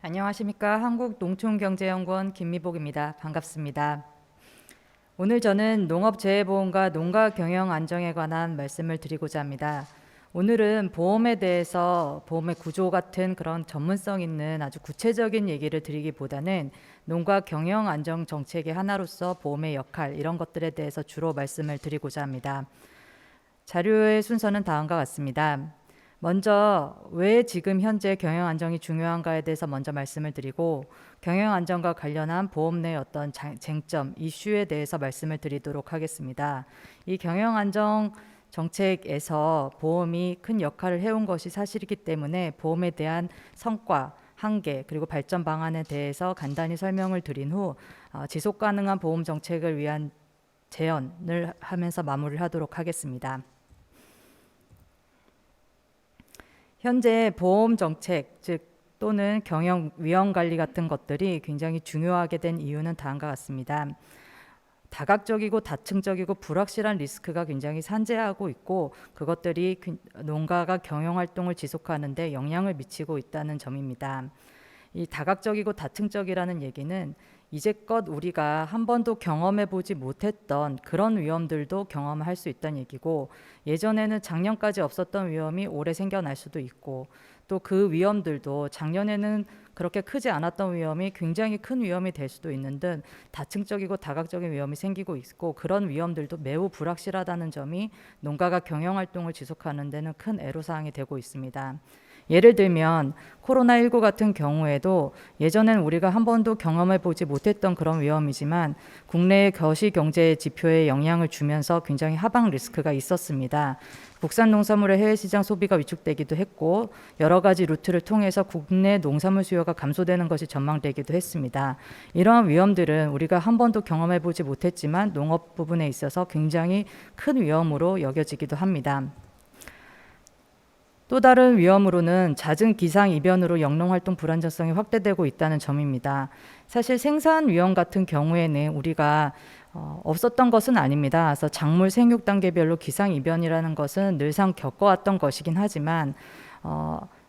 안녕하십니까. 한국농촌경제연구원 김미복입니다. 반갑습니다. 오늘 저는 농업재해보험과 농가경영안정에 관한 말씀을 드리고자 합니다. 오늘은 보험에 대해서 보험의 구조 같은 그런 전문성 있는 아주 구체적인 얘기를 드리기보다는 농가경영안정 정책의 하나로서 보험의 역할 이런 것들에 대해서 주로 말씀을 드리고자 합니다. 자료의 순서는 다음과 같습니다. 먼저 왜 지금 현재 경영 안정이 중요한가에 대해서 먼저 말씀을 드리고 경영 안정과 관련한 보험 내 어떤 쟁점, 이슈에 대해서 말씀을 드리도록 하겠습니다. 이 경영 안정 정책에서 보험이 큰 역할을 해온 것이 사실이기 때문에 보험에 대한 성과, 한계, 그리고 발전 방안에 대해서 간단히 설명을 드린 후 지속 가능한 보험 정책을 위한 제언을 하면서 마무리를 하도록 하겠습니다. 현재 보험 정책, 즉 또는 경영 위험 관리 같은 것들이 굉장히 중요하게 된 이유는 다음과 같습니다. 다각적이고 다층적이고 불확실한 리스크가 굉장히 산재하고 있고 그것들이 농가가 경영 활동을 지속하는 데 영향을 미치고 있다는 점입니다. 이 다각적이고 다층적이라는 얘기는 이제껏 우리가 한 번도 경험해 보지 못했던 그런 위험들도 경험할 수 있다는 얘기고, 예전에는 작년까지 없었던 위험이 올해 생겨날 수도 있고, 또 그 위험들도 작년에는 그렇게 크지 않았던 위험이 굉장히 큰 위험이 될 수도 있는 등 다층적이고 다각적인 위험이 생기고 있고, 그런 위험들도 매우 불확실하다는 점이 농가가 경영 활동을 지속하는 데는 큰 애로사항이 되고 있습니다. 예를 들면 코로나19 같은 경우에도 예전엔 우리가 한 번도 경험해 보지 못했던 그런 위험이지만 국내의 거시경제 지표에 영향을 주면서 굉장히 하방 리스크가 있었습니다. 국산 농산물의 해외 시장 소비가 위축되기도 했고 여러 가지 루트를 통해서 국내 농산물 수요가 감소되는 것이 전망되기도 했습니다. 이러한 위험들은 우리가 한 번도 경험해 보지 못했지만 농업 부분에 있어서 굉장히 큰 위험으로 여겨지기도 합니다. 또 다른 위험으로는 잦은 기상 이변으로 영농활동 불안정성이 확대되고 있다는 점입니다. 사실 생산 위험 같은 경우에는 우리가 없었던 것은 아닙니다. 그래서 작물 생육 단계별로 기상 이변이라는 것은 늘상 겪어왔던 것이긴 하지만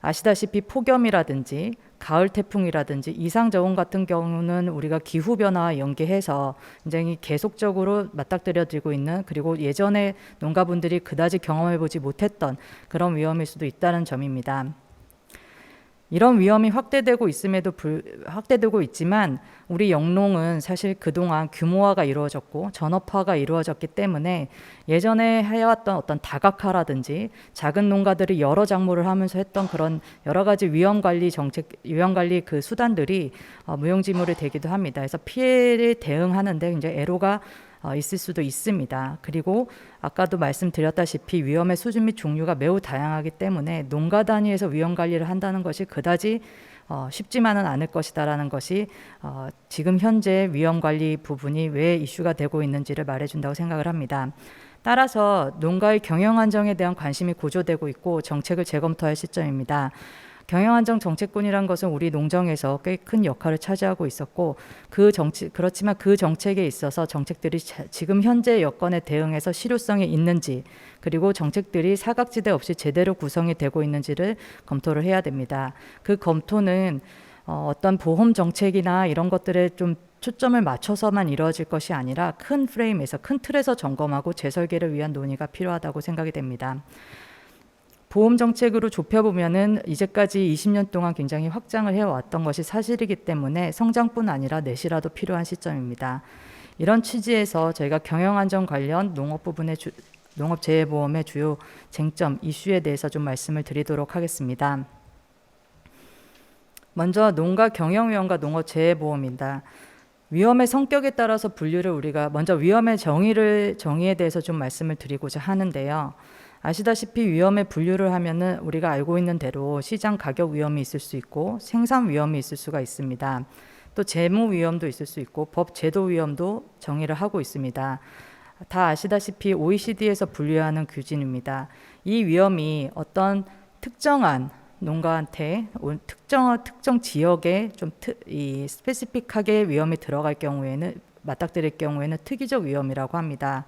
아시다시피 폭염이라든지 가을 태풍이라든지 이상저온 같은 경우는 우리가 기후변화와 연계해서 굉장히 계속적으로 맞닥뜨려지고 있는, 그리고 예전에 농가분들이 그다지 경험해보지 못했던 그런 위험일 수도 있다는 점입니다. 이런 위험이 확대되고 있지만 우리 영농은 사실 그동안 규모화가 이루어졌고 전업화가 이루어졌기 때문에 예전에 해왔던 어떤 다각화라든지 작은 농가들이 여러 작물을 하면서 했던 그런 여러 가지 위험 관리 그 수단들이 무용지물이 되기도 합니다. 그래서 피해를 대응하는데 굉장히 애로가 있을 수도 있습니다. 그리고 아까도 말씀드렸다시피 위험의 수준 및 종류가 매우 다양하기 때문에 농가 단위에서 위험 관리를 한다는 것이 그다지 쉽지만은 않을 것이다라는 것이 지금 현재 위험 관리 부분이 왜 이슈가 되고 있는지를 말해준다고 생각을 합니다. 따라서 농가의 경영 안정에 대한 관심이 고조되고 있고 정책을 재검토할 시점입니다. 경영안정 정책군이란 것은 우리 농정에서 꽤 큰 역할을 차지하고 있었고 그렇지만 그 정책에 있어서 정책들이 지금 현재 여건에 대응해서 실효성이 있는지, 그리고 정책들이 사각지대 없이 제대로 구성이 되고 있는지를 검토를 해야 됩니다. 그 검토는 어떤 보험 정책이나 이런 것들에 좀 초점을 맞춰서만 이루어질 것이 아니라 큰 프레임에서, 큰 틀에서 점검하고 재설계를 위한 논의가 필요하다고 생각이 됩니다. 보험 정책으로 좁혀보면은 이제까지 20년 동안 굉장히 확장을 해왔던 것이 사실이기 때문에 성장뿐 아니라 내실화도 필요한 시점입니다. 이런 취지에서 저희가 경영안정 관련 농업 부분의 농업재해보험의 주요 쟁점, 이슈에 대해서 좀 말씀을 드리도록 하겠습니다. 먼저 농가 경영위험과 농업재해보험입니다. 위험의 성격에 따라서 분류를 우리가 먼저 위험의 정의에 대해서 좀 말씀을 드리고자 하는데요. 아시다시피 위험의 분류를 하면은 우리가 알고 있는 대로 시장 가격 위험이 있을 수 있고 생산 위험이 있을 수가 있습니다. 또 재무 위험도 있을 수 있고 법 제도 위험도 정의를 하고 있습니다. 다 아시다시피 OECD에서 분류하는 규진입니다. 이 위험이 어떤 특정한 농가한테 특정 지역에 좀 스페시픽하게 위험이 들어갈 경우에는 맞닥뜨릴 경우에는 특이적 위험이라고 합니다.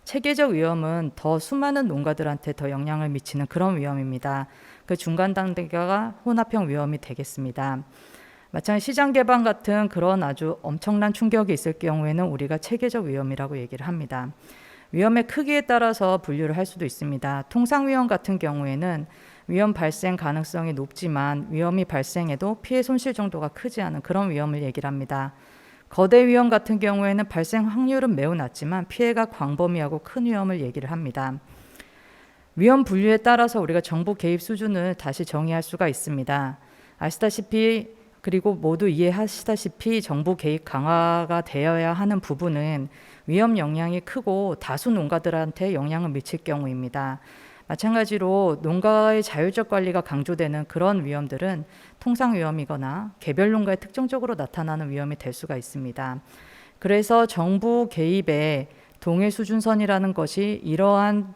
체계적 위험은 더 수많은 농가들한테 더 영향을 미치는 그런 위험입니다. 그 중간 단계가 혼합형 위험이 되겠습니다. 마찬가지 시장 개방 같은 그런 아주 엄청난 충격이 있을 경우에는 우리가 체계적 위험이라고 얘기를 합니다. 위험의 크기에 따라서 분류를 할 수도 있습니다. 통상 위험 같은 경우에는 위험 발생 가능성이 높지만 위험이 발생해도 피해 손실 정도가 크지 않은 그런 위험을 얘기를 합니다. 거대 위험 같은 경우에는 발생 확률은 매우 낮지만 피해가 광범위하고 큰 위험을 얘기를 합니다. 위험 분류에 따라서 우리가 정부 개입 수준을 다시 정의할 수가 있습니다. 아시다시피 그리고 모두 이해하시다시피 정부 개입 강화가 되어야 하는 부분은 위험 영향이 크고 다수 농가들한테 영향을 미칠 경우입니다. 마찬가지로 농가의 자율적 관리가 강조되는 그런 위험들은 통상 위험이거나 개별 농가에 특정적으로 나타나는 위험이 될 수가 있습니다. 그래서 정부 개입의 동일 수준선이라는 것이 이러한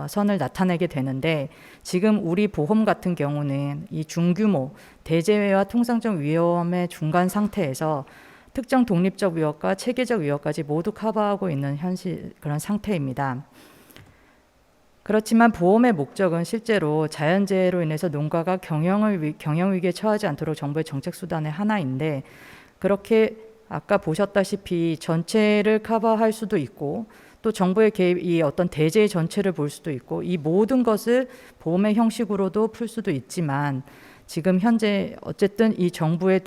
선을 나타내게 되는데, 지금 우리 보험 같은 경우는 이 중규모 대재해와 통상적 위험의 중간 상태에서 특정 독립적 위협과 체계적 위협까지 모두 커버하고 있는 현실 그런 상태입니다. 그렇지만 보험의 목적은 실제로 자연재해로 인해서 농가가 경영위기에 처하지 않도록 정부의 정책 수단의 하나인데, 그렇게 아까 보셨다시피 전체를 커버할 수도 있고 또 정부의 개입이 어떤 대재해 전체를 볼 수도 있고 이 모든 것을 보험의 형식으로도 풀 수도 있지만, 지금 현재 어쨌든 이 정부의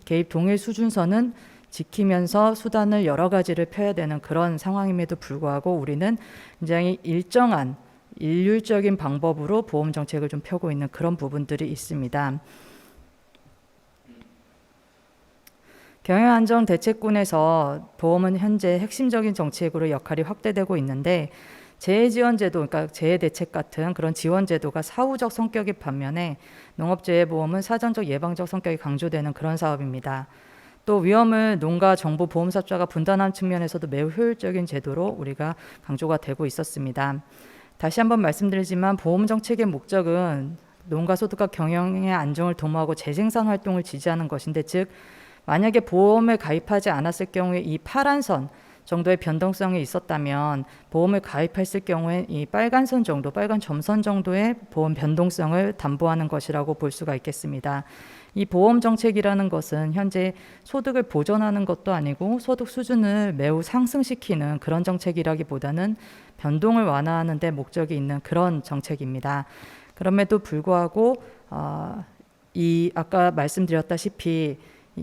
개입 동일 수준선은 지키면서 수단을 여러 가지를 펴야 되는 그런 상황임에도 불구하고 우리는 굉장히 일정한 일률적인 방법으로 보험 정책을 좀 펴고 있는 그런 부분들이 있습니다. 경영안정대책군에서 보험은 현재 핵심적인 정책으로 역할이 확대되고 있는데, 재해지원제도, 그러니까 재해대책 같은 그런 지원제도가 사후적 성격의 반면에 농업재해보험은 사전적 예방적 성격이 강조되는 그런 사업입니다. 또 위험을 농가, 정부, 보험사업자가 분담하는 측면에서도 매우 효율적인 제도로 우리가 강조가 되고 있었습니다. 다시 한번 말씀드리지만 보험정책의 목적은 농가 소득과 경영의 안정을 도모하고 재생산 활동을 지지하는 것인데, 즉 만약에 보험에 가입하지 않았을 경우에 이 파란 선 정도의 변동성이 있었다면 보험을 가입했을 경우에 이 빨간 선 정도, 빨간 점선 정도의 보험 변동성을 담보하는 것이라고 볼 수가 있겠습니다. 이 보험 정책이라는 것은 현재 소득을 보전하는 것도 아니고 소득 수준을 매우 상승시키는 그런 정책이라기보다는 변동을 완화하는 데 목적이 있는 그런 정책입니다. 그럼에도 불구하고 이 아까 말씀드렸다시피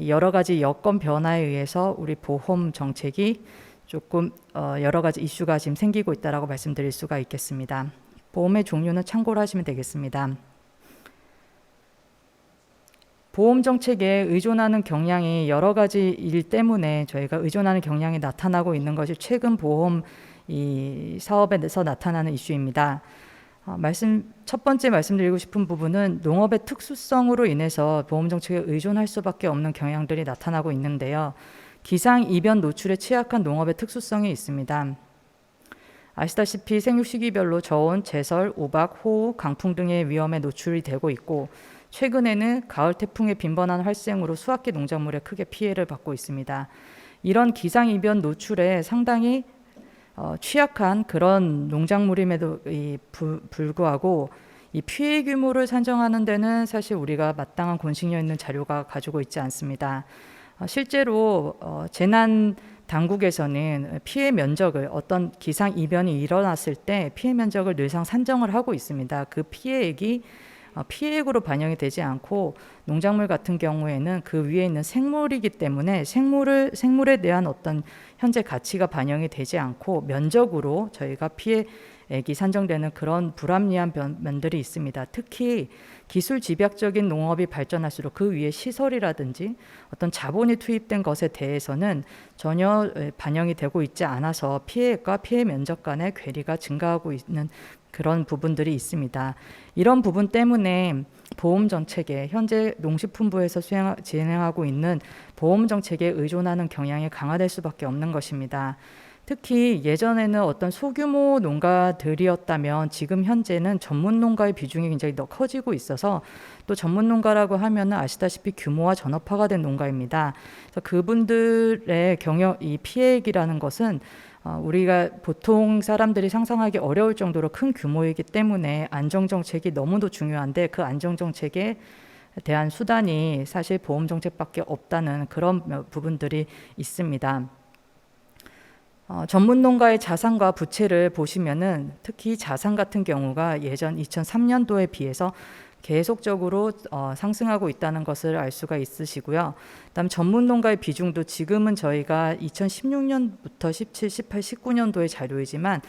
여러 가지 여건 변화에 의해서 우리 보험 정책이 조금 여러 가지 이슈가 지금 생기고 있다라고 말씀드릴 수가 있겠습니다. 보험의 종류는 참고를 하시면 되겠습니다. 보험 정책에 의존하는 경향이 여러 가지 일 때문에 저희가 의존하는 경향이 나타나고 있는 것이 최근 보험 이 사업에서 나타나는 이슈입니다. 첫 번째 말씀드리고 싶은 부분은 농업의 특수성으로 인해서 보험 정책에 의존할 수밖에 없는 경향들이 나타나고 있는데요. 기상 이변 노출에 취약한 농업의 특수성이 있습니다. 아시다시피 생육 시기별로 저온, 제설, 우박, 호우, 강풍 등의 위험에 노출이 되고 있고, 최근에는 가을 태풍의 빈번한 활생으로 수확기 농작물에 크게 피해를 받고 있습니다. 이런 기상 이변 노출에 상당히 취약한 그런 농작물임에도 불구하고 이 피해 규모를 산정하는 데는 사실 우리가 마땅한 권식력 있는 자료가 가지고 있지 않습니다. 실제로 재난 당국에서는 피해 면적을 어떤 기상 이변이 일어났을 때 피해 면적을 늘상 산정을 하고 있습니다. 그 피해액이 피해액으로 반영이 되지 않고 농작물 같은 경우에는 그 위에 있는 생물이기 때문에 생물에 대한 어떤 현재 가치가 반영이 되지 않고 면적으로 저희가 피해액이 산정되는 그런 불합리한 면들이 있습니다. 특히 기술 집약적인 농업이 발전할수록 그 위에 시설이라든지 어떤 자본이 투입된 것에 대해서는 전혀 반영이 되고 있지 않아서 피해액과 피해 면적 간의 괴리가 증가하고 있는 그런 부분들이 있습니다. 이런 부분 때문에 보험 정책에 현재 농식품부에서 진행하고 있는 보험 정책에 의존하는 경향이 강화될 수밖에 없는 것입니다. 특히 예전에는 어떤 소규모 농가들이었다면 지금 현재는 전문 농가의 비중이 굉장히 더 커지고 있어서, 또 전문 농가라고 하면 아시다시피 규모화 전업화가 된 농가입니다. 그래서 그분들의 이 피해액이라는 것은 우리가 보통 사람들이 상상하기 어려울 정도로 큰 규모이기 때문에 안정정책이 너무도 중요한데 그 안정정책에 대한 수단이 사실 보험정책밖에 없다는 그런 부분들이 있습니다. 전문농가의 자산과 부채를 보시면은 특히 자산 같은 경우가 예전 2003년도에 비해서 계속적으로 상승하고 있다는 것을 알 수가 있으시고요. 그다음 전문농가의 비중도 지금은 저희가 2016년부터 17, 18, 19년도의 자료이지만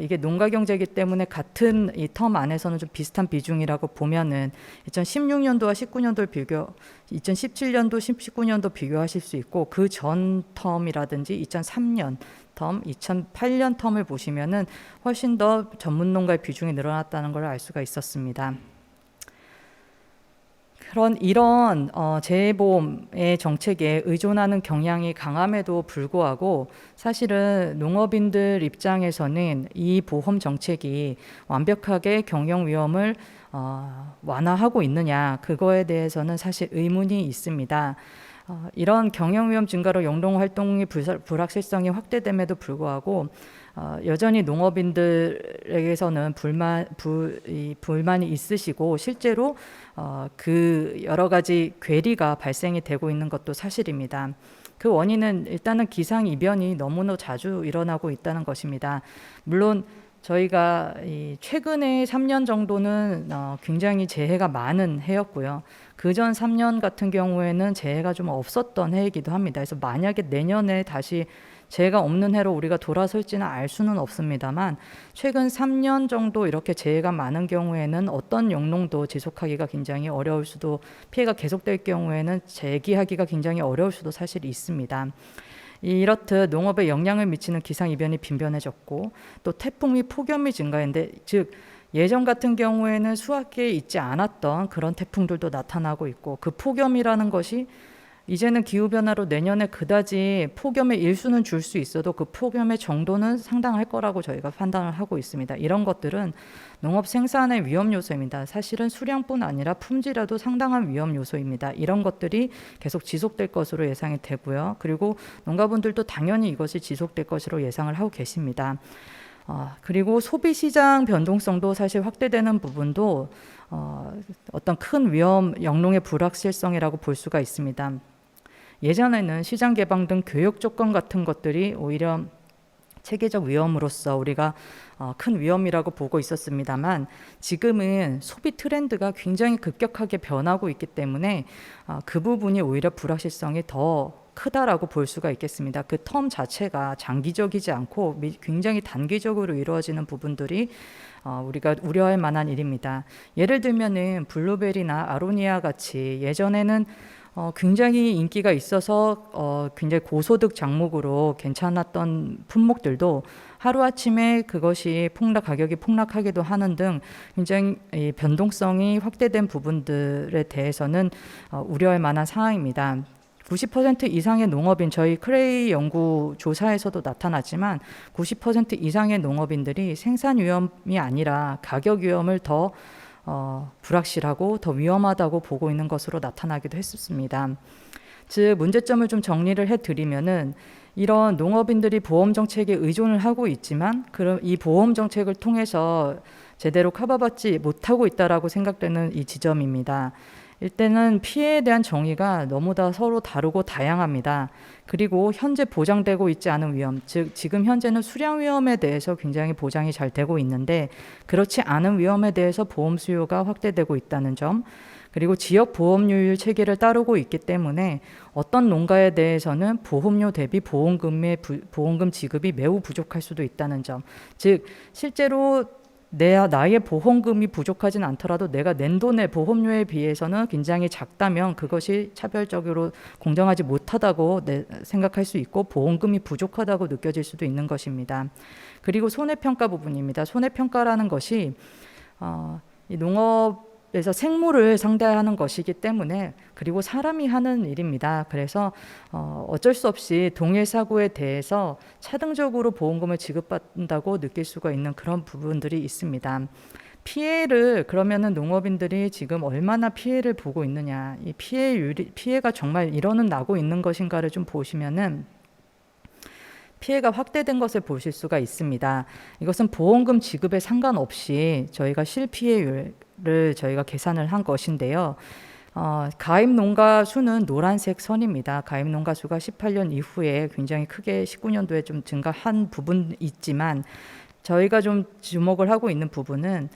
이게 농가경제이기 때문에 같은 이 텀 안에서는 좀 비슷한 비중이라고 보면은 2016년도와 19년도를 2017년도, 19년도 비교하실 수 있고 그 전 텀이라든지 2003년 텀, 2008년 텀을 보시면은 훨씬 더 전문농가의 비중이 늘어났다는 걸 알 수가 있었습니다. 이런 재해보험의 정책에 의존하는 경향이 강함에도 불구하고 사실은 농업인들 입장에서는 이 보험 정책이 완벽하게 경영 위험을 완화하고 있느냐, 그거에 대해서는 사실 의문이 있습니다. 이런 경영 위험 증가로 영농 활동의 불확실성이 확대됨에도 불구하고 여전히 농업인들에게서는 불만이 있으시고 실제로 그 여러 가지 괴리가 발생이 되고 있는 것도 사실입니다. 그 원인은 일단은 기상이변이 너무나 자주 일어나고 있다는 것입니다. 물론 저희가 최근에 3년 정도는 굉장히 재해가 많은 해였고요. 그전 3년 같은 경우에는 재해가 좀 없었던 해이기도 합니다. 그래서 만약에 내년에 다시 재해가 없는 해로 우리가 돌아설지는 알 수는 없습니다만 최근 3년 정도 이렇게 재해가 많은 경우에는 어떤 영농도 지속하기가 굉장히 어려울 수도, 피해가 계속될 경우에는 재기하기가 굉장히 어려울 수도 사실 있습니다. 이렇듯 농업에 영향을 미치는 기상이변이 빈번해졌고 또 태풍 및 폭염이 증가했는데, 즉 예전 같은 경우에는 수학계에 있지 않았던 그런 태풍들도 나타나고 있고, 그 폭염이라는 것이 이제는 기후변화로 내년에 그다지 폭염의 일수는 줄 수 있어도 그 폭염의 정도는 상당할 거라고 저희가 판단을 하고 있습니다. 이런 것들은 농업 생산의 위험 요소입니다. 사실은 수량뿐 아니라 품질에도 상당한 위험 요소입니다. 이런 것들이 계속 지속될 것으로 예상이 되고요. 그리고 농가분들도 당연히 이것이 지속될 것으로 예상을 하고 계십니다. 그리고 소비시장 변동성도 사실 확대되는 부분도 어떤 큰 위험, 영농의 불확실성이라고 볼 수가 있습니다. 예전에는 시장 개방 등 교육 조건 같은 것들이 오히려 체계적 위험으로서 우리가 큰 위험이라고 보고 있었습니다만 지금은 소비 트렌드가 굉장히 급격하게 변하고 있기 때문에 그 부분이 오히려 불확실성이 더 크다라고 볼 수가 있겠습니다. 그 텀 자체가 장기적이지 않고 굉장히 단기적으로 이루어지는 부분들이 우리가 우려할 만한 일입니다. 예를 들면은 블루베리나 아로니아 같이 예전에는 굉장히 인기가 있어서 굉장히 고소득 작물로 괜찮았던 품목들도 하루아침에 그것이 가격이 폭락하기도 하는 등 굉장히 변동성이 확대된 부분들에 대해서는 우려할 만한 상황입니다. 90% 이상의 농업인, 저희 크레이 연구 조사에서도 나타났지만 90% 이상의 농업인들이 생산 위험이 아니라 가격 위험을 더 불확실하고 더 위험하다고 보고 있는 것으로 나타나기도 했었습니다. 즉 문제점을 좀 정리를 해드리면은 이런 농업인들이 보험 정책에 의존을 하고 있지만 그럼 이 보험 정책을 통해서 제대로 커버받지 못하고 있다라고 생각되는 이 지점입니다. 일단은 피해에 대한 정의가 너무 다 서로 다르고 다양합니다. 그리고 현재 보장되고 있지 않은 위험, 즉 지금 현재는 수량 위험에 대해서 굉장히 보장이 잘 되고 있는데 그렇지 않은 위험에 대해서 보험 수요가 확대되고 있다는 점, 그리고 지역 보험료율 체계를 따르고 있기 때문에 어떤 농가에 대해서는 보험료 대비 보험금 지급이 매우 부족할 수도 있다는 점, 즉 실제로 나의 보험금이 부족하진 않더라도 내가 낸 돈의 보험료에 비해서는 굉장히 작다면 그것이 차별적으로 공정하지 못하다고 생각할 수 있고 보험금이 부족하다고 느껴질 수도 있는 것입니다. 그리고 손해평가 부분입니다. 손해평가라는 것이 이 농업에서 생물을 상대하는 것이기 때문에, 그리고 사람이 하는 일입니다. 그래서 어쩔 수 없이 동일 사고에 대해서 차등적으로 보험금을 지급받는다고 느낄 수가 있는 그런 부분들이 있습니다. 그러면은 농업인들이 지금 얼마나 피해를 보고 있느냐, 이 피해가 정말 나고 있는 것인가를 좀 보시면은 피해가 확대된 것을 보실 수가 있습니다. 이것은 보험금 지급에 상관없이 저희가 실피해율을 저희가 계산을 한 것인데요. 가입 농가 수는 노란색 선입니다. 가입 농가 수가 18년 이후에 굉장히 크게 19년도에 좀 증가한 부분이 있지만 저희가 좀 주목을 하고 있는 부분은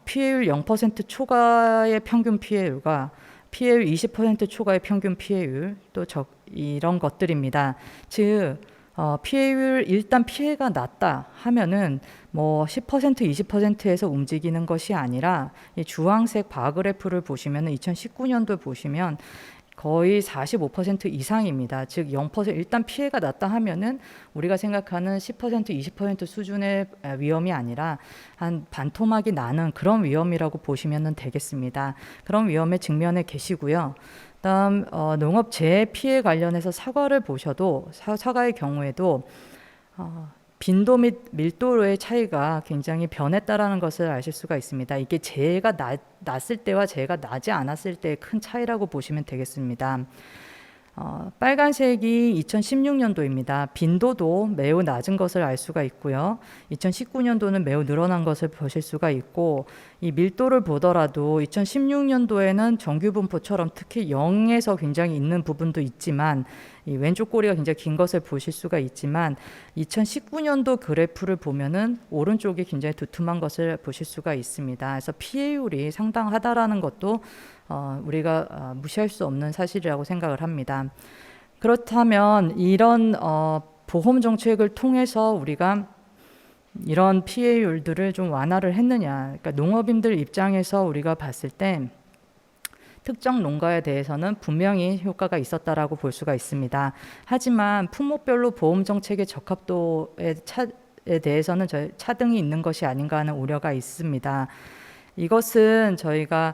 피해율 0% 초과의 평균 피해율과 피해율 20% 초과의 평균 피해율 또 이런 것들입니다. 즉 피해율 일단 피해가 낮다 하면은 뭐 10% 20%에서 움직이는 것이 아니라 이 주황색 바그래프를 보시면 2019년도 보시면 거의 45% 이상입니다. 즉 0% 일단 피해가 났다 하면은 우리가 생각하는 10% 20% 수준의 위험이 아니라 한 반토막이 나는 그런 위험이라고 보시면 되겠습니다. 그런 위험에 직면해 계시고요. 다음 농업 재해 피해 관련해서 사과를 보셔도 사과의 경우에도 빈도 및 밀도의 차이가 굉장히 변했다라는 것을 아실 수가 있습니다. 이게 재해가 났을 때와 재해가 나지 않았을 때의 큰 차이라고 보시면 되겠습니다. 빨간색이 2016년도입니다. 빈도도 매우 낮은 것을 알 수가 있고요. 2019년도는 매우 늘어난 것을 보실 수가 있고 이 밀도를 보더라도 2016년도에는 정규분포처럼 특히 0에서 굉장히 있는 부분도 있지만 이 왼쪽 꼬리가 굉장히 긴 것을 보실 수가 있지만 2019년도 그래프를 보면은 오른쪽이 굉장히 두툼한 것을 보실 수가 있습니다. 그래서 피해율이 상당하다라는 것도 우리가 무시할 수 없는 사실이라고 생각을 합니다. 그렇다면 이런 보험 정책을 통해서 우리가 이런 피해율들을 좀 완화를 했느냐? 그러니까 농업인들 입장에서 우리가 봤을 때 특정 농가에 대해서는 분명히 효과가 있었다라고 볼 수가 있습니다. 하지만 품목별로 보험 정책의 적합도에 대해서는 차등이 있는 것이 아닌가 하는 우려가 있습니다. 이것은 저희가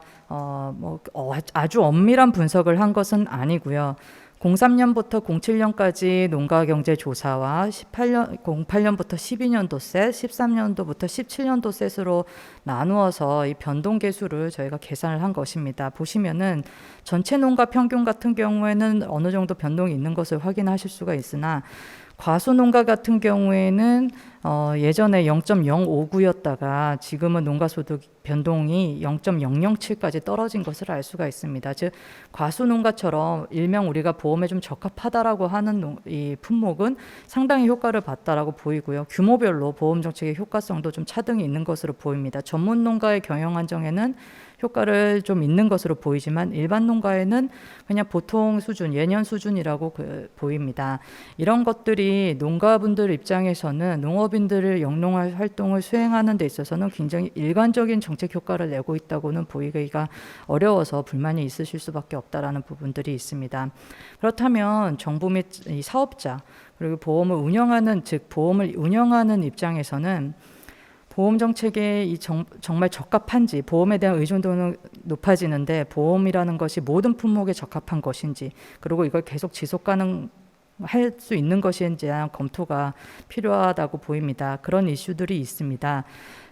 아주 엄밀한 분석을 한 것은 아니고요. 03년부터 07년까지 농가경제조사와 08년부터 12년도 셋, 13년도부터 17년도 셋으로 나누어서 이 변동계수를 저희가 계산을 한 것입니다. 보시면은 전체 농가 평균 같은 경우에는 어느 정도 변동이 있는 것을 확인하실 수가 있으나 과수농가 같은 경우에는 예전에 0.059였다가 지금은 농가소득 변동이 0.007까지 떨어진 것을 알 수가 있습니다. 즉 과수농가처럼 일명 우리가 보험에 좀 적합하다라고 하는 이 품목은 상당히 효과를 봤다라고 보이고요. 규모별로 보험 정책의 효과성도 좀 차등이 있는 것으로 보입니다. 전문 농가의 경영 안정에는 효과를 좀 있는 것으로 보이지만 일반 농가에는 그냥 보통 수준, 예년 수준이라고 보입니다. 이런 것들이 농가분들 입장에서는 농업인들을 영농할 활동을 수행하는 데 있어서는 굉장히 일관적인 정책 효과를 내고 있다고는 보이기가 어려워서 불만이 있으실 수밖에 없다라는 부분들이 있습니다. 그렇다면 정부 및 이 사업자 그리고 보험을 운영하는 즉 보험을 운영하는 입장에서는 보험 정책에 정말 적합한지 보험에 대한 의존도는 높아지는데 보험이라는 것이 모든 품목에 적합한 것인지 그리고 이걸 계속 지속 가능할 수 있는 것인지에 대한 검토가 필요하다고 보입니다. 그런 이슈들이 있습니다.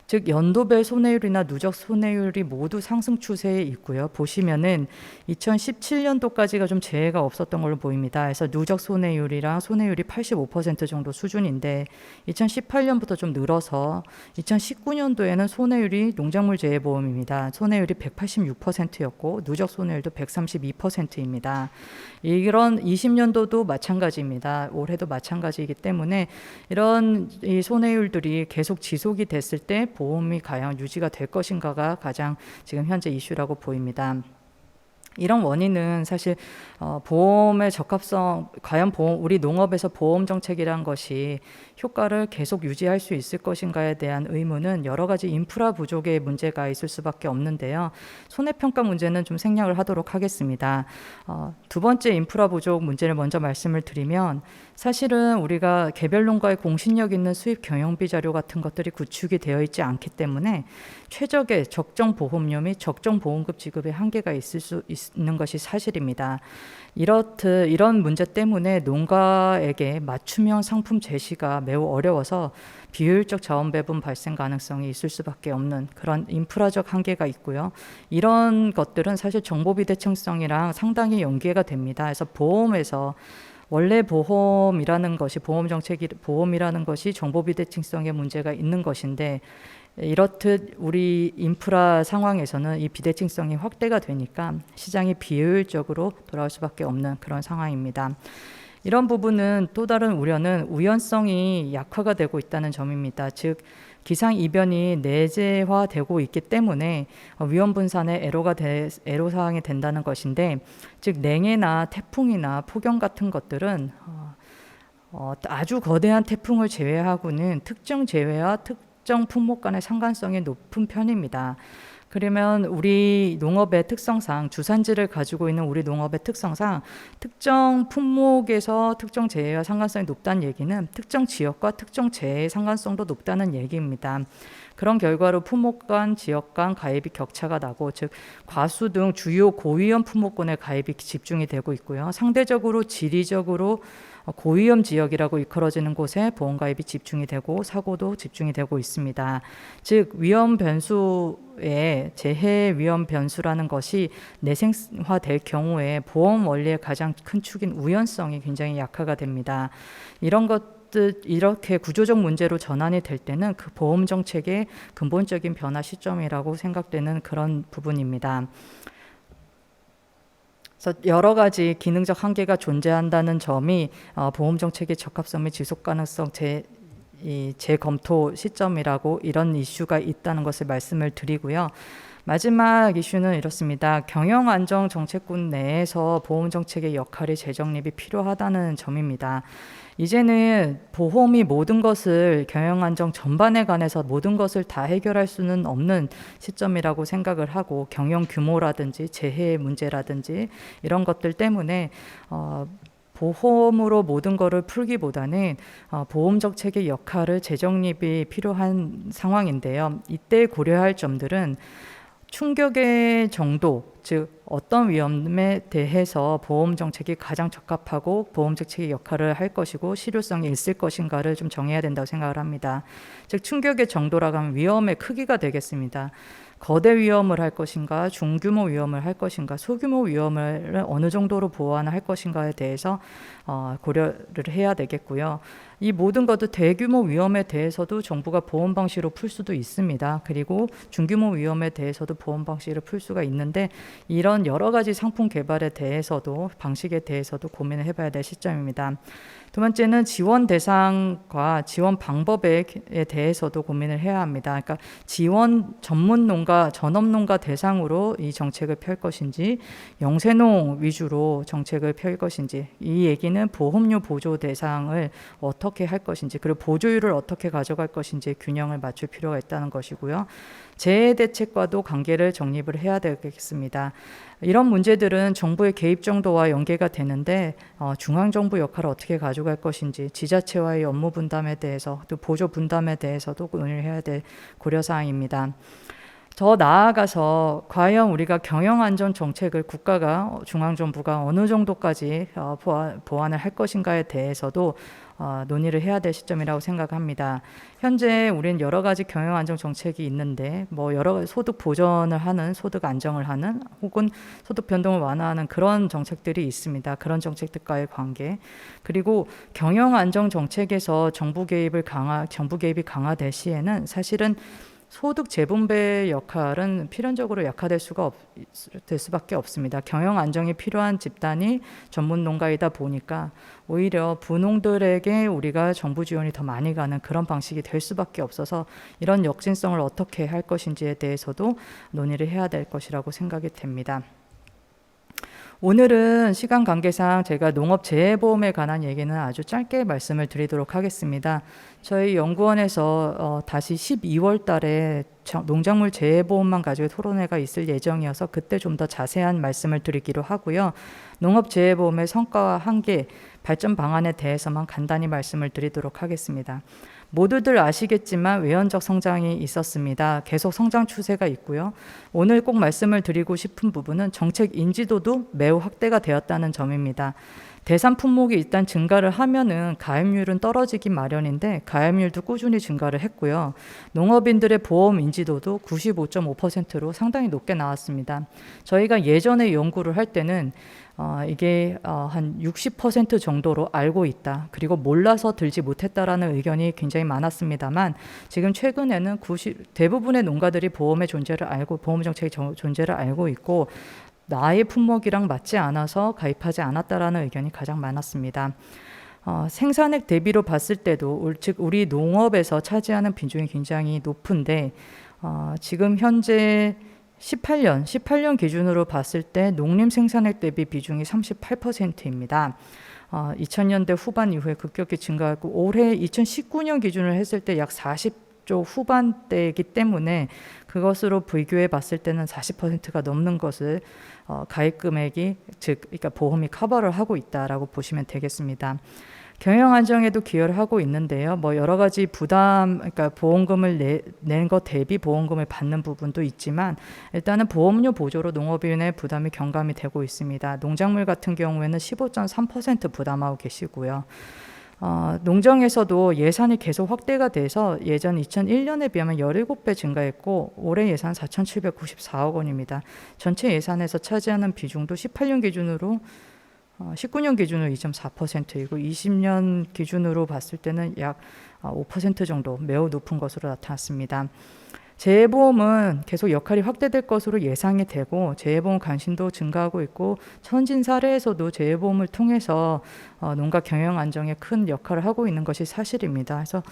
즉 연도별 손해율이나 누적 손해율이 모두 상승 추세에 있고요. 보시면은 2017년도까지가 좀 재해가 없었던 걸로 보입니다. 그래서 누적 손해율이랑 손해율이 85% 정도 수준인데 2018년부터 좀 늘어서 2019년도에는 손해율이 농작물 재해보험입니다. 손해율이 186%였고 누적 손해율도 132%입니다. 이런 20년도도 마찬가지입니다. 올해도 마찬가지이기 때문에 이런 이 손해율들이 계속 지속이 됐을 때 보험이 과연 유지가 될 것인가가 가장 지금 현재 이슈라고 보입니다. 이런 원인은 사실 보험의 적합성, 과연 우리 농업에서 보험 정책이란 것이 효과를 계속 유지할 수 있을 것인가에 대한 의문은 여러 가지 인프라 부족의 문제가 있을 수밖에 없는데요. 손해평가 문제는 좀 생략을 하도록 하겠습니다. 두 번째 인프라 부족 문제를 먼저 말씀을 드리면 사실은 우리가 개별 농가의 공신력 있는 수입 경영비 자료 같은 것들이 구축이 되어 있지 않기 때문에 최적의 적정 보험료 및 적정 보험급 지급에 한계가 있을 수 있는 것이 사실입니다. 이런 문제 때문에 농가에게 맞춤형 상품 제시가 매우 어려워서 비효율적 자원 배분 발생 가능성이 있을 수밖에 없는 그런 인프라적 한계가 있고요. 이런 것들은 사실 정보 비대칭성이랑 상당히 연계가 됩니다. 그래서 보험에서 원래 보험이라는 것이 정보 비대칭성에 문제가 있는 것인데, 이렇듯 우리 인프라 상황에서는 이 비대칭성이 확대가 되니까 시장이 비효율적으로 돌아올 수밖에 없는 그런 상황입니다. 이런 부분은 또 다른 우려는 우연성이 약화가 되고 있다는 점입니다. 즉 기상이변이 내재화되고 있기 때문에 위험 분산의 애로사항이 된다는 것인데, 즉 냉해나 태풍이나 폭염 같은 것들은 아주 거대한 태풍을 제외하고는 특정 재해와 특정 품목 간의 상관성이 높은 편입니다. 그러면 우리 농업의 특성상, 주산지를 가지고 있는 우리 농업의 특성상 특정 품목에서 특정 재해와 상관성이 높다는 얘기는 특정 지역과 특정 재해의 상관성도 높다는 얘기입니다. 그런 결과로 품목 간, 지역 간 가입이 격차가 나고, 즉 과수 등 주요 고위험 품목군의 가입이 집중이 되고 있고요. 상대적으로 지리적으로 고위험 지역이라고 일컬어지는 곳에 보험 가입이 집중이 되고 사고도 집중이 되고 있습니다. 즉 위험 변수의 재해 위험 변수라는 것이 내생화될 경우에 보험 원리의 가장 큰 축인 우연성이 굉장히 약화가 됩니다. 이렇게 구조적 문제로 전환이 될 때는 그 보험 정책의 근본적인 변화 시점이라고 생각되는 그런 부분입니다. 그래서 여러 가지 기능적 한계가 존재한다는 점이 보험 정책의 적합성 및 지속 가능성 재검토 시점이라고, 이런 이슈가 있다는 것을 말씀을 드리고요. 마지막 이슈는 이렇습니다. 경영안정정책군 내에서 보험정책의 역할이 재정립이 필요하다는 점입니다. 이제는 보험이 모든 것을, 경영안정 전반에 관해서 모든 것을 다 해결할 수는 없는 시점이라고 생각을 하고, 경영 규모라든지 재해 문제라든지 이런 것들 때문에 보험으로 모든 것을 풀기보다는 보험정책의 역할을 재정립이 필요한 상황인데요. 이때 고려할 점들은 충격의 정도, 즉 어떤 위험에 대해서 보험 정책이 가장 적합하고 보험 정책의 역할을 할 것이고 실효성이 있을 것인가를 좀 정해야 된다고 생각을 합니다. 즉 충격의 정도라고 하면 위험의 크기가 되겠습니다. 거대 위험을 할 것인가, 중규모 위험을 할 것인가, 소규모 위험을 어느 정도로 보완할 것인가에 대해서 고려를 해야 되겠고요. 이 모든 것도 대규모 위험에 대해서도 정부가 보험 방식으로 풀 수도 있습니다. 그리고 중규모 위험에 대해서도 보험 방식으로 풀 수가 있는데, 이런 여러 가지 상품 개발에 대해서도, 방식에 대해서도 고민을 해봐야 될 시점입니다. 두 번째는 지원 대상과 지원 방법에 대해서도 고민을 해야 합니다. 그러니까 지원 전문 농가, 전업 농가 대상으로 이 정책을 펼 것인지, 영세농 위주로 정책을 펼 것인지, 이 얘기는 보험료 보조 대상을 어떻게 할 것인지, 그리고 보조율을 어떻게 가져갈 것인지 균형을 맞출 필요가 있다는 것이고요. 재해 대책과도 관계를 정립을 해야 되겠습니다. 이런 문제들은 정부의 개입 정도와 연계가 되는데, 중앙정부 역할을 어떻게 가져갈 것인지, 지자체와의 업무 분담에 대해서, 또 보조 분담에 대해서도 논의를 해야 될 고려사항입니다. 더 나아가서 과연 우리가 경영안전 정책을 국가가, 중앙정부가 어느 정도까지 보완을 할 것인가에 대해서도 논의를 해야 될 시점이라고 생각합니다. 현재 우리는 여러 가지 경영안정 정책이 있는데, 여러 소득 보전을 하는, 소득 안정을 하는, 혹은 소득 변동을 완화하는 그런 정책들이 있습니다. 그런 정책들과의 관계, 그리고 경영안정 정책에서 정부 개입이 강화될 시에는 사실은 소득 재분배 역할은 필연적으로 약화될 수밖에 없습니다. 경영 안정이 필요한 집단이 전문 농가이다 보니까 오히려 부농들에게 우리가 정부 지원이 더 많이 가는 그런 방식이 될 수밖에 없어서, 이런 역진성을 어떻게 할 것인지에 대해서도 논의를 해야 될 것이라고 생각이 됩니다. 오늘은 시간 관계상 제가 농업재해보험에 관한 얘기는 아주 짧게 말씀을 드리도록 하겠습니다. 저희 연구원에서 다시 12월 달에 농작물 재해보험만 가지고 토론회가 있을 예정이어서 그때 좀 더 자세한 말씀을 드리기로 하고요. 농업재해보험의 성과와 한계, 발전 방안에 대해서만 간단히 말씀을 드리도록 하겠습니다. 모두들 아시겠지만 외연적 성장이 있었습니다. 계속 성장 추세가 있고요. 오늘 꼭 말씀을 드리고 싶은 부분은 정책 인지도도 매우 확대가 되었다는 점입니다. 대상 품목이 일단 증가를 하면은 가입률은 떨어지기 마련인데, 가입률도 꾸준히 증가를 했고요. 농업인들의 보험 인지도도 95.5%로 상당히 높게 나왔습니다. 저희가 예전에 연구를 할 때는 이게 한 60% 정도로 알고 있다. 그리고 몰라서 들지 못했다라는 의견이 굉장히 많았습니다만 지금 최근에는 대부분의 농가들이 보험 정책의 존재를 알고 있고 나의 품목이랑 맞지 않아서 가입하지 않았다라는 의견이 가장 많았습니다. 생산액 대비로 봤을 때도 즉 우리 농업에서 차지하는 비중이 굉장히 높은데 지금 현재 18년 기준으로 봤을 때 농림 생산액 대비 비중이 38%입니다. 2000년대 후반 이후에 급격히 증가하고 올해 2019년 기준을 했을 때 약 40조 후반대이기 때문에 그것으로 비교해 봤을 때는 40%가 넘는 것을 가입 금액이 그러니까 보험이 커버를 하고 있다라고 보시면 되겠습니다. 경영 안정에도 기여를 하고 있는데요. 뭐 여러 가지 그러니까 보험금을 낸 것 대비 보험금을 받는 부분도 있지만 일단은 보험료 보조로 농업인의 부담이 경감이 되고 있습니다. 농작물 같은 경우에는 15.3% 부담하고 계시고요. 농정에서도 예산이 계속 확대가 돼서 예전 2001년에 비하면 17배 증가했고 올해 예산 4,794억 원입니다. 전체 예산에서 차지하는 비중도 19년 기준으로 2.4%이고 20년 기준으로 봤을 때는 약 5% 정도 매우 높은 것으로 나타났습니다. 재해보험은 계속 역할이 확대될 것으로 예상이 되고 재해보험 관심도 증가하고 있고 선진 사례에서도 재해보험을 통해서 농가 경영 안정에 큰 역할을 하고 있는 것이 사실입니다. 그래서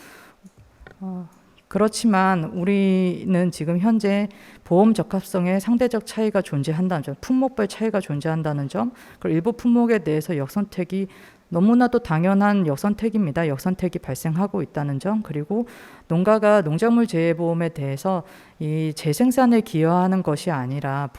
그렇지만 우리는 지금 현재 보험 적합성에 상대적 차이가 존재한다는 점, 품목별 차이가 존재한다는 점, 그리고 일부 품목에 대해서 역선택이 너무나도 당연한 역선택입니다. 역선택이 발생하고 있다는 점, 그리고 농가가 농작물 재해보험에 대해서 이 재생산에 기여하는 것이 아니라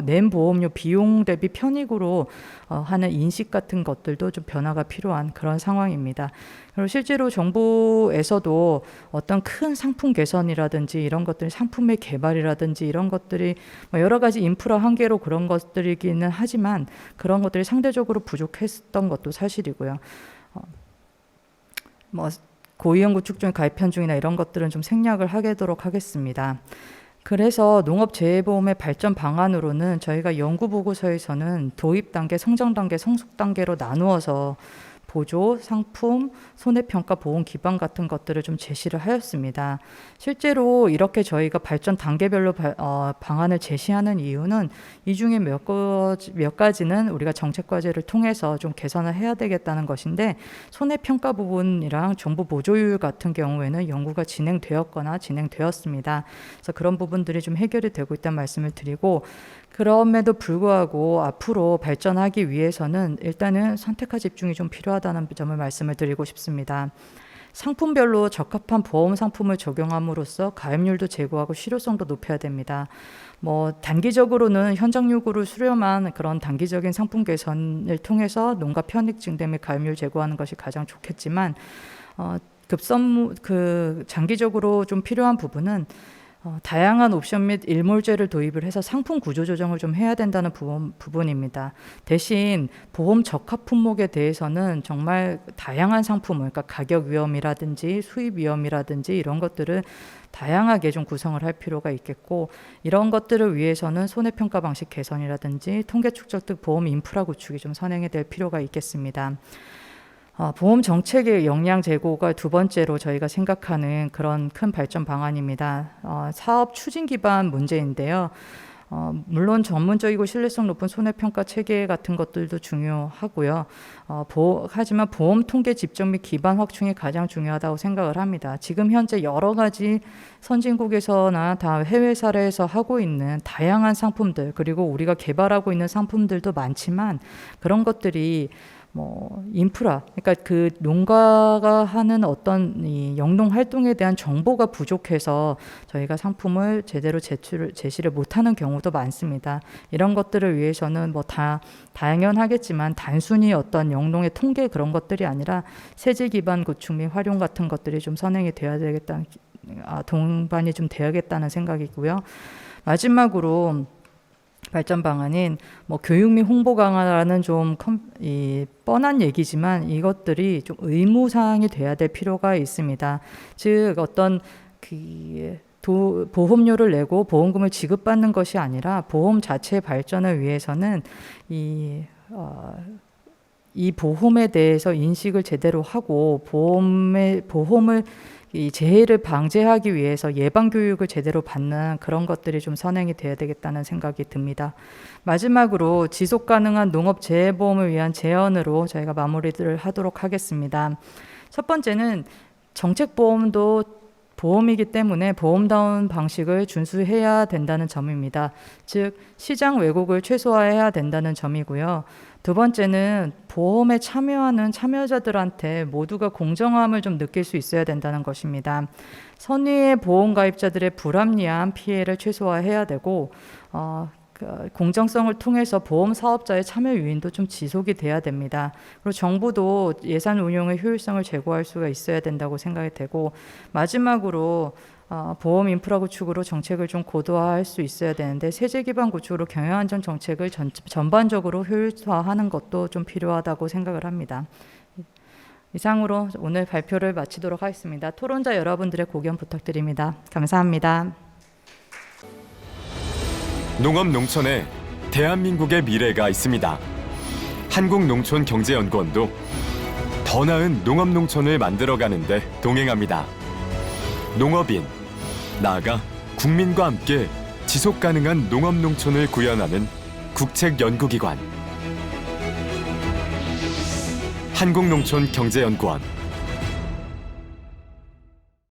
낸 보험료 비용 대비 편익으로 하는 인식 같은 것들도 좀 변화가 필요한 그런 상황입니다. 그리고 실제로 정부에서도 어떤 큰 상품 개선이라든지 이런 것들, 상품의 개발이라든지 이런 것들이 여러 가지 인프라 한계로 그런 것들이기는 하지만 그런 것들이 상대적으로 부족했던 것도 사실이고요. 고위험구축 가입 현중이나 이런 것들은 좀 생략을 하도록 하겠습니다. 그래서 농업재해보험의 발전 방안으로는 저희가 연구보고서에서는 도입 단계, 성장 단계, 성숙 단계로 나누어서 보조, 상품, 손해평가, 보험 기반 같은 것들을 좀 제시를 하였습니다. 실제로 이렇게 저희가 발전 단계별로 방안을 제시하는 이유는 이 중에 몇 가지는 우리가 정책 과제를 통해서 좀 개선을 해야 되겠다는 것인데 손해평가 부분이랑 정부 보조율 같은 경우에는 연구가 진행되었거나 진행되었습니다. 그래서 그런 부분들이 좀 해결이 되고 있다는 말씀을 드리고 그럼에도 불구하고 앞으로 발전하기 위해서는 일단은 선택과 집중이 좀 필요하다는 점을 말씀을 드리고 싶습니다. 상품별로 적합한 보험 상품을 적용함으로써 가입률도 제고하고 실효성도 높여야 됩니다. 단기적으로는 현장 요구를 수렴한 그런 단기적인 상품 개선을 통해서 농가 편익 증대 및 가입률 제고하는 것이 가장 좋겠지만 장기적으로 좀 필요한 부분은 다양한 옵션 및 일몰제를 도입을 해서 상품 구조 조정을 좀 해야 된다는 부분입니다. 대신 보험 적합 품목에 대해서는 정말 다양한 상품을, 그러니까 가격 위험이라든지 수입 위험이라든지 이런 것들을 다양하게 좀 구성을 할 필요가 있겠고 이런 것들을 위해서는 손해평가 방식 개선이라든지 통계 축적 등 보험 인프라 구축이 좀 선행이 될 필요가 있겠습니다. 보험 정책의 역량 제고가 두 번째로 저희가 생각하는 그런 큰 발전 방안입니다. 사업 추진 기반 문제인데요. 물론 전문적이고 신뢰성 높은 손해평가 체계 같은 것들도 중요하고요. 하지만 보험 통계 집적 및 기반 확충이 가장 중요하다고 생각을 합니다. 지금 현재 여러 가지 선진국에서나 다 해외 사례에서 하고 있는 다양한 상품들 그리고 우리가 개발하고 있는 상품들도 많지만 그런 것들이 인프라, 그러니까 그 농가가 하는 어떤 이 영농 활동에 대한 정보가 부족해서 저희가 상품을 제대로 제시를 못하는 경우도 많습니다. 이런 것들을 위해서는 당연하겠지만 단순히 어떤 영농의 통계 그런 것들이 아니라 세제 기반 구축 및 활용 같은 것들이 좀 선행이 돼야 되겠다, 동반이 좀 돼야겠다는 생각이고요. 마지막으로 발전 방안인 교육 및 홍보 강화라는 좀 뻔한 얘기지만 이것들이 좀 의무사항이 돼야 될 필요가 있습니다. 즉 어떤 보험료를 내고 보험금을 지급받는 것이 아니라 보험 자체의 발전을 위해서는 이 이 보험에 대해서 인식을 제대로 하고 보험을 이 재해를 방지하기 위해서 예방 교육을 제대로 받는 그런 것들이 좀 선행이 돼야 되겠다는 생각이 듭니다. 마지막으로 지속 가능한 농업 재해 보험을 위한 제언으로 저희가 마무리를 하도록 하겠습니다. 첫 번째는 정책 보험도 보험이기 때문에 보험다운 방식을 준수해야 된다는 점입니다. 즉 시장 왜곡을 최소화해야 된다는 점이고요. 두 번째는 보험에 참여하는 참여자들한테 모두가 공정함을 좀 느낄 수 있어야 된다는 것입니다. 선의의 보험 가입자들의 불합리한 피해를 최소화해야 되고 공정성을 통해서 보험 사업자의 참여 유인도 좀 지속이 돼야 됩니다. 그리고 정부도 예산 운용의 효율성을 제고할 수가 있어야 된다고 생각이 되고, 마지막으로 보험 인프라 구축으로 정책을 좀 고도화할 수 있어야 되는데 세제 기반 구축으로 경영안전 정책을 전반적으로 효율화하는 것도 좀 필요하다고 생각을 합니다. 이상으로 오늘 발표를 마치도록 하겠습니다. 토론자 여러분들의 고견 부탁드립니다. 감사합니다. 농업 농촌에 대한민국의 미래가 있습니다. 한국농촌경제연구원도 더 나은 농업 농촌을 만들어가는데 동행합니다. 농업인, 나아가 국민과 함께 지속 가능한 농업 농촌을 구현하는 국책연구기관 한국농촌경제연구원.